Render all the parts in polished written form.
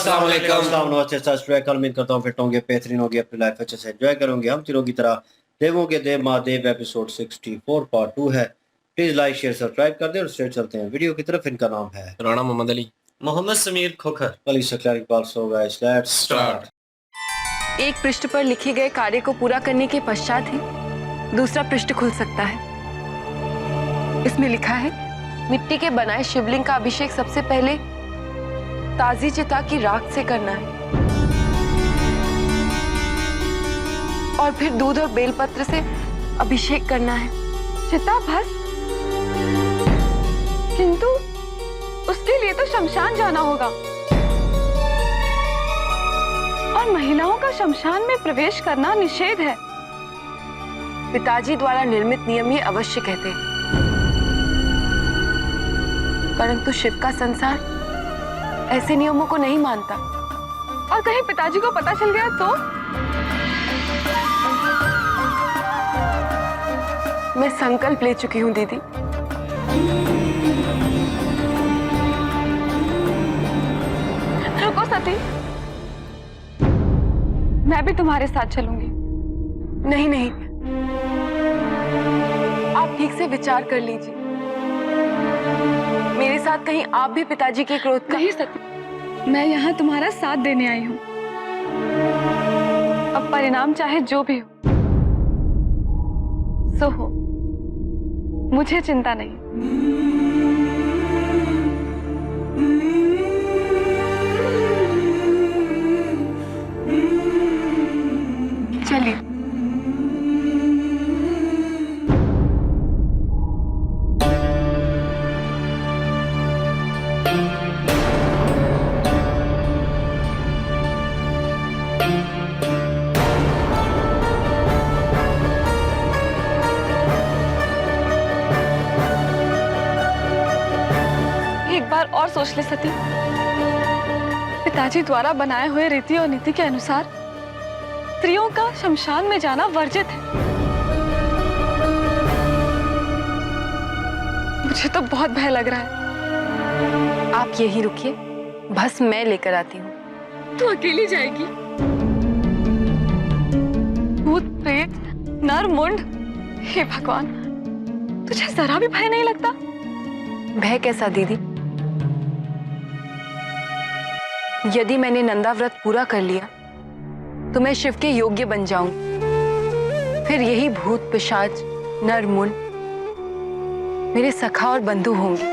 अस्सलाम वालेकुम। अस्सलाम नमस्ते सत श्री अकाल। उम्मीद करता हूँ फिट होंगे, बेहतरीन होंगे, अपनी लाइफ अच्छे से एंजॉय करोगे। हम तीनों की तरह देवों के देव महादेव एपिसोड 64 पार्ट 2 है। प्लीज लाइक शेयर सब्सक्राइब कर दें और स्ट्रेट चलते हैं वीडियो की तरफ। इनका नाम है राणा मोहम्मद अली, मोहम्मद समीर खोखर। अली सकलारी Iqbal. So guys let's start. एक पृष्ठ पर लिखे गए कार्य को पूरा करने के पश्चात ही दूसरा पृष्ठ खुल सकता है। इसमें लिखा है, मिट्टी के बनाए शिवलिंग का अभिषेक सबसे पहले ताजी चिता की राख से करना है और फिर दूध और बेलपत्र से अभिषेक करना है। चिता भस्म? किंतु उसके लिए तो शमशान जाना होगा और महिलाओं का शमशान में प्रवेश करना निषेध है। पिताजी द्वारा निर्मित नियम ये अवश्य कहते हैं, परंतु शिव का संसार ऐसे नियमों को नहीं मानता। और कहीं पिताजी को पता चल गया तो? मैं संकल्प ले चुकी हूँ दीदी। रुको सती, मैं भी तुम्हारे साथ चलूंगी। नहीं नहीं, आप ठीक से विचार कर लीजिए। मेरे साथ कहीं आप भी पिताजी के क्रोध का। नहीं सती, मैं यहाँ तुम्हारा साथ देने आई हूँ। अब परिणाम चाहे जो भी हो सो हो, मुझे चिंता नहीं। चलिए। एक बार और सोच ले सती, पिताजी द्वारा बनाए हुए रीति और नीति के अनुसार स्त्रियों का शमशान में जाना वर्जित है। मुझे तो बहुत भय लग रहा है। आप यहीं रुकिए, भस्म मैं लेकर आती हूँ। तू अकेली जाएगी? भूत प्रेत नर मुंड, हे भगवान, तुझे जरा भी भय नहीं लगता? भय कैसा दीदी? यदि मैंने नंदा व्रत पूरा कर लिया तो मैं शिव के योग्य बन जाऊंगी। फिर यही भूत पिशाच नर मुंड मेरे सखा और बंधु होंगे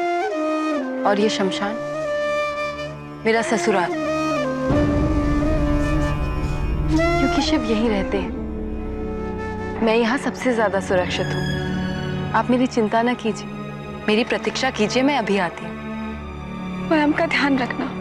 और ये शमशान मेरा ससुराल, क्योंकि शिव यहीं रहते हैं। मैं यहाँ सबसे ज्यादा सुरक्षित हूँ। आप मेरी चिंता न कीजिए, मेरी प्रतीक्षा कीजिए, मैं अभी आती हूँ। स्वयं का ध्यान रखना।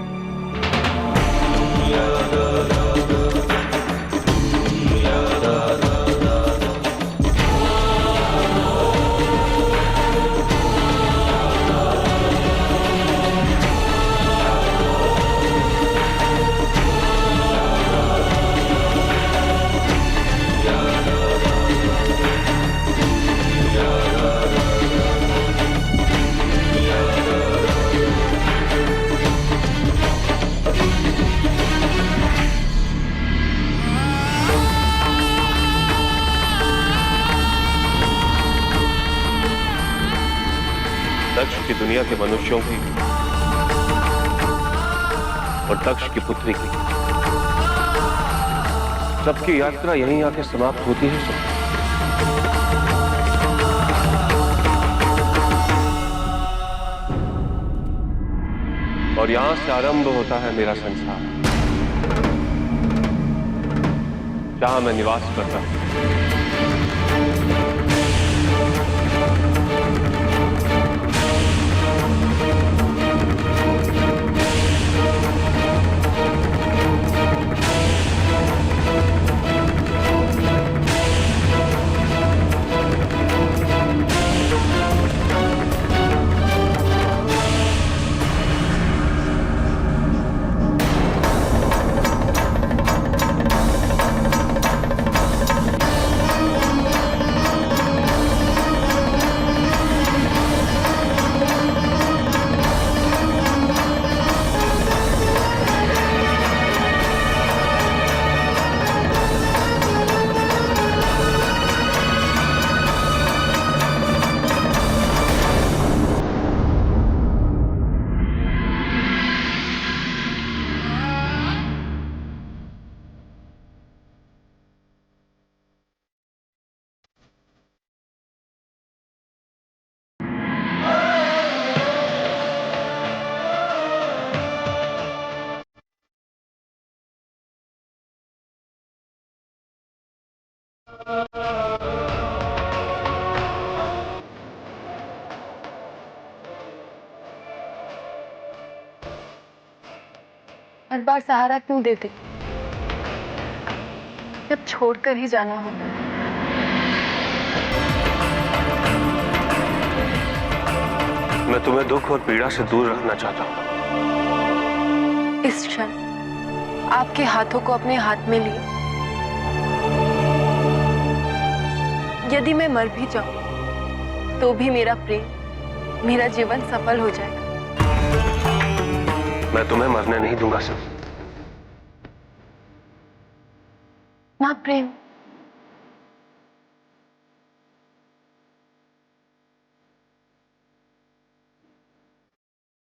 दक्ष की दुनिया के मनुष्यों की और दक्ष की पुत्री की सबकी यात्रा यहीं आके समाप्त होती है। और यहां से आरंभ होता है मेरा संसार, जहां मैं निवास करता हूं। हर बार सहारा क्यों देते? जब छोड़कर ही जाना होता है। मैं तुम्हें दुख और पीड़ा से दूर रखना चाहता हूँ। इस क्षण आपके हाथों को अपने हाथ में लिए, यदि मैं मर भी जाऊं तो भी मेरा प्रेम, मेरा जीवन सफल हो जाएगा। मैं तुम्हें मरने नहीं दूंगा सब। ना प्रेम,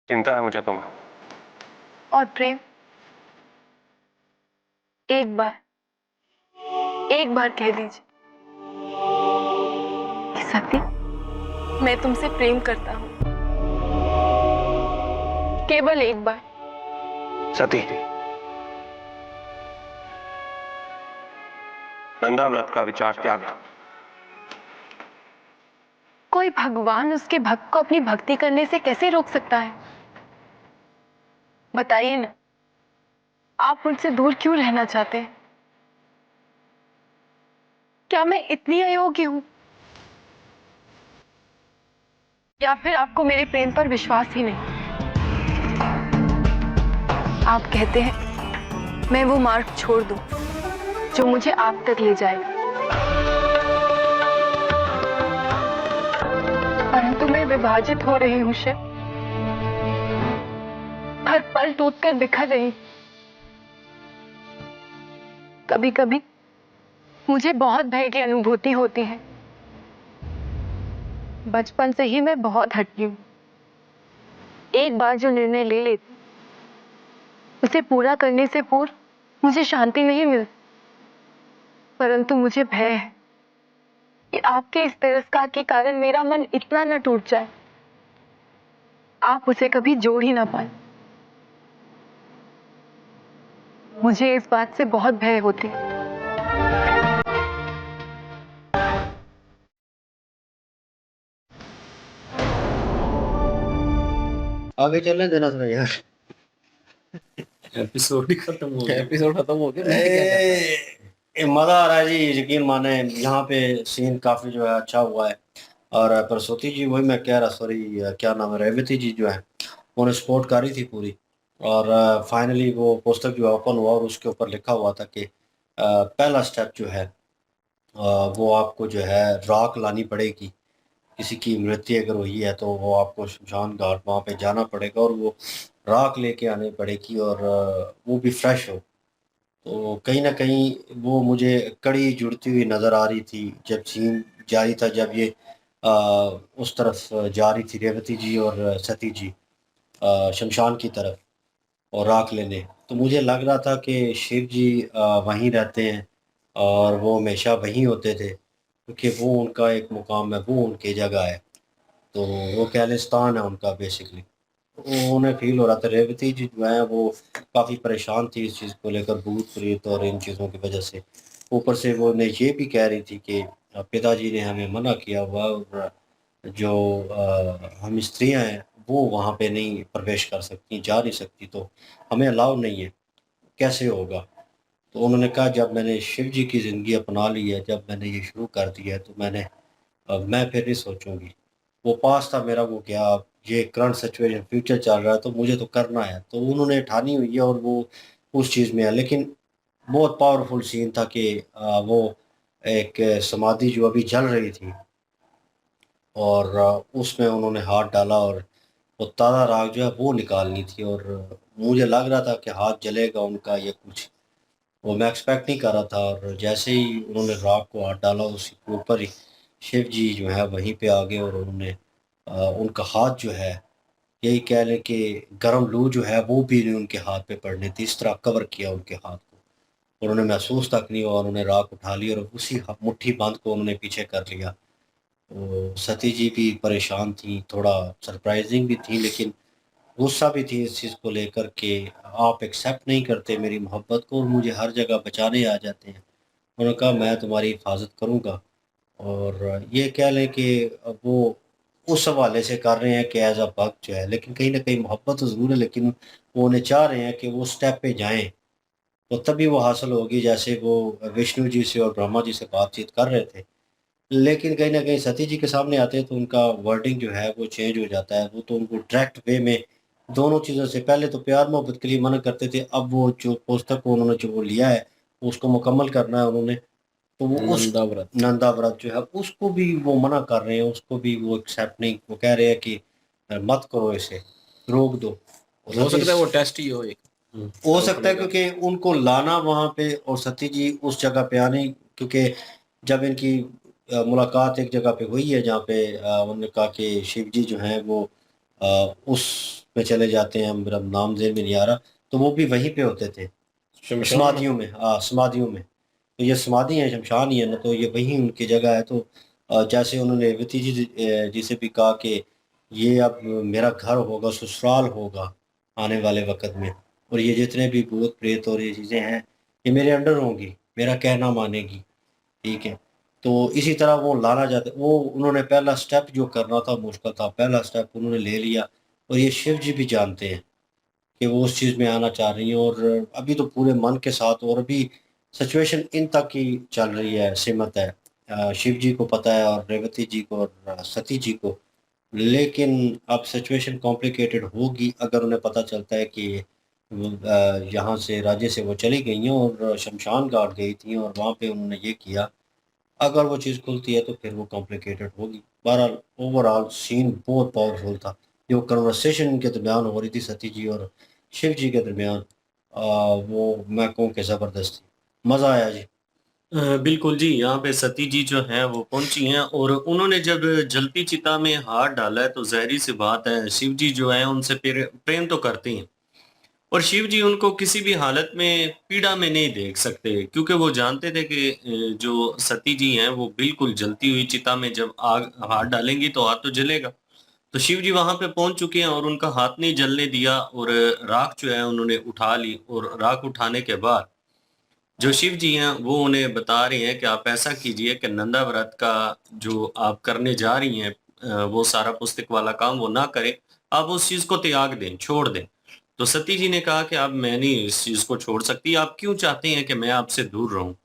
चिंता है मुझे तुम्हें। और प्रेम, एक बार कह दीजिए कि सती, मैं तुमसे प्रेम करता हूं। केवल एक बार। सती, नंदा व्रत का विचार त्याग दो। कोई भगवान उसके भक्त को अपनी भक्ति करने से कैसे रोक सकता है? बताइए ना, आप मुझसे दूर क्यों रहना चाहते हैं? क्या मैं इतनी अयोग्य हूं? या फिर आपको मेरे प्रेम पर विश्वास ही नहीं? आप कहते हैं मैं वो मार्ग छोड़ दूं जो मुझे आप तक ले जाएगा, परंतु मैं विभाजित हो रही हूं शिव, हर पल टूटकर बिखर रही। कभी कभी मुझे बहुत भय की अनुभूति होती है। बचपन से ही मैं बहुत हठी हूं। एक बार जो निर्णय ले लेती, उसे पूरा करने से पूर्व मुझे शांति नहीं मिलती। परंतु मुझे भय है कि आपके इस तिरस्कार के कारण मेरा मन इतना न टूट जाए, आप उसे कभी जोड़ ही ना पाए। मुझे इस बात से बहुत भय होती है। आगे चलने देना थोड़ा यार। एपिसोड ही खत्म हो गया। एपिसोड खत्म हो गया। मैं क्या कर रहा हूँ? मजा आ रहा है जी, यकीन माने यहाँ पे सीन काफी जो है अच्छा हुआ है। और सरस्वती जी, वही मैं कह रहा, सॉरी क्या नाम है, रेवती जी जो है उन्हें सपोर्ट कर रही थी पूरी। और फाइनली वो पुस्तक जो है ओपन हुआ और उसके ऊपर लिखा हुआ था कि पहला स्टेप जो है वो आपको जो है राख लानी पड़ेगी। किसी की मृत्यु अगर हुई है तो वो आपको शमशान घाट वहाँ पे जाना पड़ेगा और वो राख लेके आनी पड़ेगी, और वो भी फ्रेश हो। तो कहीं ना कहीं वो मुझे कड़ी जुड़ती हुई नज़र आ रही थी जब सीन जारी था, जब ये अ, उस तरफ जा रही थी रेवती जी और सती जी शमशान की तरफ और राख लेने। तो मुझे लग रहा था कि शिव जी वहीं रहते हैं और वो हमेशा वहीं होते थे, क्योंकि वो उनका एक मुकाम है, वो उनकी जगह है। तो वो कैलिस्तान है उनका बेसिकली। उन्हें फील हो रहा था, रेवती जी जो है वो काफ़ी परेशान थी इस चीज़ को लेकर, भूत प्रेत और इन चीज़ों की वजह से। ऊपर से वो ने ये भी कह रही थी कि पिताजी ने हमें मना किया हुआ और जो हम स्त्रियां हैं वो वहाँ पे नहीं प्रवेश कर सकती, जा नहीं सकती, तो हमें अलाउ नहीं है, कैसे होगा। तो उन्होंने कहा जब मैंने शिव जी की ज़िंदगी अपना ली है, जब मैंने ये शुरू कर दिया है, तो मैं फिर नहीं सोचूंगी। वो पास था मेरा, वो गया, अब ये करंट सिचुएशन फ्यूचर चल रहा है तो मुझे तो करना है। तो उन्होंने ठानी हुई है और वो उस चीज़ में है। लेकिन बहुत पावरफुल सीन था कि वो एक समाधि जो अभी जल रही थी और उसमें उन्होंने हाथ डाला और वो ताज़ा राख जो है वो निकालनी थी। और मुझे लग रहा था कि हाथ जलेगा उनका या कुछ, वो मैं एक्सपेक्ट नहीं कर रहा था। और जैसे ही उन्होंने राख को हाथ डाला उसी के ऊपर ही शिव जी जो है वहीं पे आ गए और उन्होंने उनका हाथ जो है, यही कह लें कि गर्म लू जो है वो भी नहीं उनके हाथ पे पड़ने थी, इस तरह कवर किया उनके हाथ को। उन्होंने महसूस तक नहीं हुआ, उन्होंने राख उठा ली और उसी मुट्ठी बंद को उन्होंने पीछे कर लिया। तो सती जी भी परेशान थी, थोड़ा सरप्राइजिंग भी थी, लेकिन गुस्सा भी थी इस चीज़ को लेकर कि आप एक्सेप्ट नहीं करते मेरी मोहब्बत को और मुझे हर जगह बचाने आ जाते हैं। उन्होंने कहा मैं तुम्हारी हिफाजत करूँगा। और ये कह लें कि वो उस हवाले से कर रहे हैं कि एज अ भक्त जो है, लेकिन कहीं ना कहीं मोहब्बत तो ज़रूर है, लेकिन वो उन्हें चाह रहे हैं कि वो स्टेप पे जाएं, तो तभी वो हासिल होगी। जैसे वो विष्णु जी से और ब्रह्मा जी से बातचीत कर रहे थे, लेकिन कहीं ना कहीं सती जी के सामने आते हैं तो उनका वर्डिंग जो है वो चेंज हो जाता है। वो तो उनको डायरेक्ट वे में दोनों चीज़ों से, पहले तो प्यार मोहब्बत के लिए मना करते थे, अब वो जो पुस्तक को उन्होंने जो वो लिया है उसको मुकम्मल करना है उन्होंने, तो वो उस नंदा व्रत। नंदा व्रत जो है उसको भी वो मना कर रहे हैं, उसको भी वो एक्सेप्ट नहीं, वो कह रहे हैं कि मत करो, इसे रोक दो। और हो सती सकता है वो टेस्ट ही हो एक। हो सकता है क्योंकि उनको लाना वहाँ पे और सती जी उस जगह पे आने, क्योंकि जब इनकी मुलाकात एक जगह पे हुई है जहाँ पे उन्होंने कहा कि शिव जी जो हैं वो उस में चले जाते हैं, मेरा नाम ज़हन में नहीं आ रहा, तो वो भी वहीं पे होते थे शमशान। समाधियों में। हाँ, समाधियों में। तो ये समाधि है, शमशान ही है ना, तो ये वहीं उनकी जगह है। तो जैसे उन्होंने रेवती जी से भी कहा कि ये अब मेरा घर होगा, ससुराल होगा आने वाले वक़्त में, और ये जितने भी भूत प्रेत और ये चीज़ें हैं ये मेरे अंडर होंगी, मेरा कहना मानेगी, ठीक है। तो इसी तरह वो लाना चाहते, वो उन्होंने पहला स्टेप जो करना था मुश्किल था, पहला स्टेप उन्होंने ले लिया। और ये शिव जी भी जानते हैं कि वो उस चीज़ में आना चाह रही हैं, और अभी तो पूरे मन के साथ, और अभी सिचुएशन इन तक ही चल रही है, सिमत है। शिव जी को पता है और रेवती जी को और सती जी को, लेकिन अब सिचुएशन कॉम्प्लिकेटेड होगी अगर उन्हें पता चलता है कि वो यहाँ से राज्य से वो चली गई हैं और शमशान घाट गई थी और वहाँ पे उन्होंने ये किया। अगर वो चीज़ खुलती है तो फिर वो कॉम्प्लिकेटेड होगी। बहरहाल ओवरऑल सीन बहुत पावरफुल था। जो कन्वर्सेशन इनके दरमियान हो रही थी सती जी और शिव जी के दरमियान, वो मैं कहूँ कि ज़बरदस्त थी। मज़ा आया जी। बिल्कुल जी, यहाँ पे सती जी जो हैं वो पहुँची हैं और उन्होंने जब जलती चिता में हाथ डाला है तो ज़ाहिर-सी बात है शिव जी जो हैं उनसे प्रेम तो करते हैं और शिव जी उनको किसी भी हालत में पीड़ा में नहीं देख सकते क्योंकि वो जानते थे कि जो सती जी हैं वो बिल्कुल जलती हुई चिता में जब आग हाथ डालेंगी तो हाथ तो जलेगा। तो शिव जी वहाँ पे पहुँच चुके हैं और उनका हाथ नहीं जलने दिया और राख जो है उन्होंने उठा ली और राख उठाने के बाद जो शिव जी हैं वो उन्हें बता रहे हैं कि आप ऐसा कीजिए कि नंदा व्रत का जो आप करने जा रही हैं वो सारा पुस्तक वाला काम वो ना करें, आप उस चीज़ को त्याग दें, छोड़ दें। तो सती जी ने कहा कि अब मैं नहीं इस चीज़ को छोड़ सकती, आप क्यों चाहते हैं कि मैं आपसे दूर रहूँ?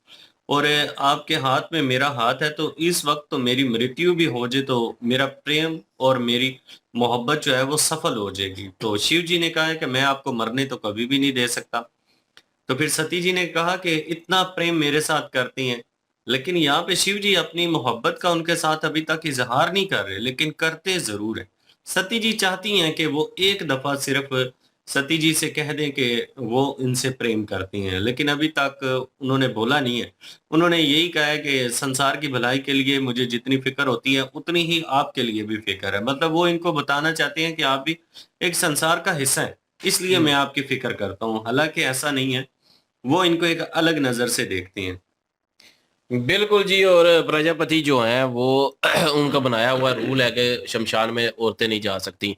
और आपके हाथ में मेरा हाथ है तो इस वक़्त तो मेरी मृत्यु भी हो जाए तो मेरा प्रेम और मेरी मोहब्बत जो है वो सफल हो जाएगी। तो शिव जी ने कहा है कि मैं आपको मरने तो कभी भी नहीं दे सकता। तो फिर सती जी ने कहा कि इतना प्रेम मेरे साथ करती हैं, लेकिन यहाँ पे शिव जी अपनी मोहब्बत का उनके साथ अभी तक इज़हार नहीं कर रहे, लेकिन करते ज़रूर हैं। सती जी चाहती हैं कि वो एक दफ़ा सिर्फ़ सती जी से कह दें कि वो इनसे प्रेम करती हैं, लेकिन अभी तक उन्होंने बोला नहीं है। उन्होंने यही कहा है कि संसार की भलाई के लिए मुझे जितनी फ़िक्र होती है, उतनी ही आपके लिए भी फ़िक्र है। मतलब वो इनको बताना चाहते हैं कि आप भी एक संसार का हिस्सा हैं, इसलिए मैं आपकी फ़िक्र करता हूँ। हालाँकि ऐसा नहीं है। वो इनको एक अलग नज़र से देखती हैं। बिल्कुल जी। और प्रजापति जो हैं वो उनका बनाया हुआ रूल है कि शमशान में औरतें नहीं जा सकती।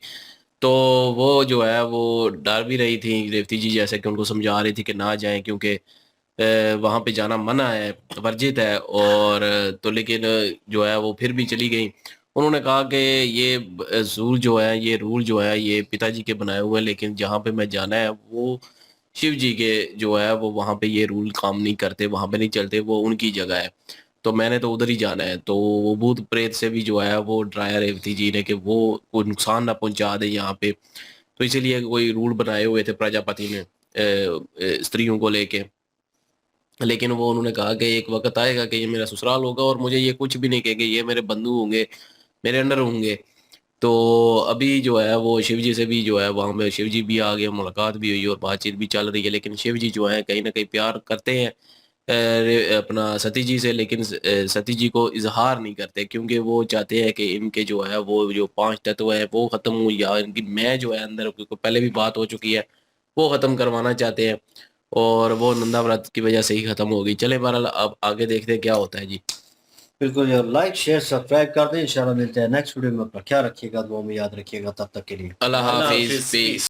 तो वो जो है वो डर भी रही थी रेवती जी, जैसे कि उनको समझा रही थी कि ना जाएँ क्योंकि वहाँ पे जाना मना है, वर्जित है। और तो लेकिन जो है वो फिर भी चली गई। उन्होंने कहा कि ये ज़ूल जो है, ये रूल जो है ये पिताजी के बनाए हुए हैं, लेकिन जहाँ पे मैं जाना है वो शिव जी के जो है वो वहाँ पे ये रूल काम नहीं करते, वहाँ पे नहीं चलते, वो उनकी जगह है। तो मैंने तो उधर ही जाना है। तो वो भूत प्रेत से भी जो है वो डराया रेवती जी ने कि वो कोई नुकसान ना पहुँचा दे यहाँ पे। तो इसीलिए कोई रूल बनाए हुए थे प्रजापति ने स्त्रियों को लेके। लेकिन वो उन्होंने कहा कि एक वक़्त आएगा कि ये मेरा ससुराल होगा और मुझे ये कुछ भी नहीं कहेंगे, ये मेरे बंधु होंगे, मेरे अंडर होंगे। तो अभी जो है वो शिव जी से भी जो है वहाँ पे शिव जी भी आ गए, मुलाकात भी हुई और बातचीत भी चल रही है। लेकिन शिव जी जो है कहीं न कहीं प्यार करते हैं अपना सती जी से, लेकिन सती जी को इज़हार नहीं करते क्योंकि वो चाहते हैं कि इनके जो है वो जो 5 तत्व हैं वो ख़त्म हो, या इनकी मैं जो है अंदर, क्योंकि पहले भी बात हो चुकी है, वो ख़त्म करवाना चाहते हैं। और वो नंदा व्रत की वजह से ही ख़त्म हो गई। चलें बहरहाल अब आगे देखते हैं क्या होता है जी। बिल्कुल यार, लाइक शेयर सब्सक्राइब कर दें। इंशाल्लाह मिलते हैं नेक्स्ट वीडियो में। अपना ख्याल रखिएगा, दुआ में याद रखिएगा। तब तक के लिए अल्लाह अल्लाह हाफ़िज़, हाफ़िज़। पीस। पीस।